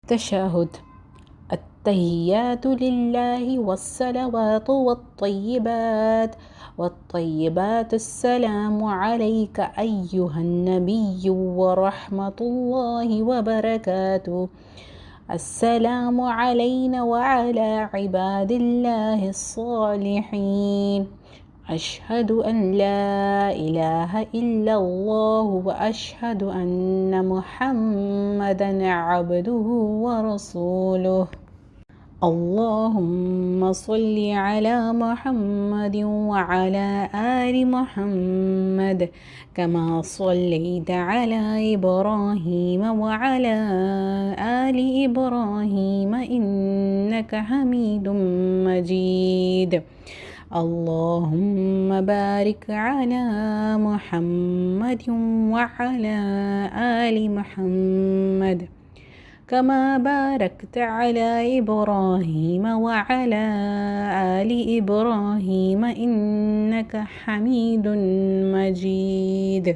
تشهد. التحيات لله والصلوات والطيبات السلام عليك أيها النبي ورحمة الله وبركاته. السلام علينا وعلى عباد الله الصالحين. أشهد أن لا إله إلا الله وأشهد أن محمدا عبده ورسوله. اللهم صل على محمد وعلى آل محمد كما صليت على إبراهيم وعلى آل إبراهيم إنك حميد مجيد. اللهم بارك على محمد وعلى آل محمد كما باركت على إبراهيم وعلى آل إبراهيم إنك حميد مجيد.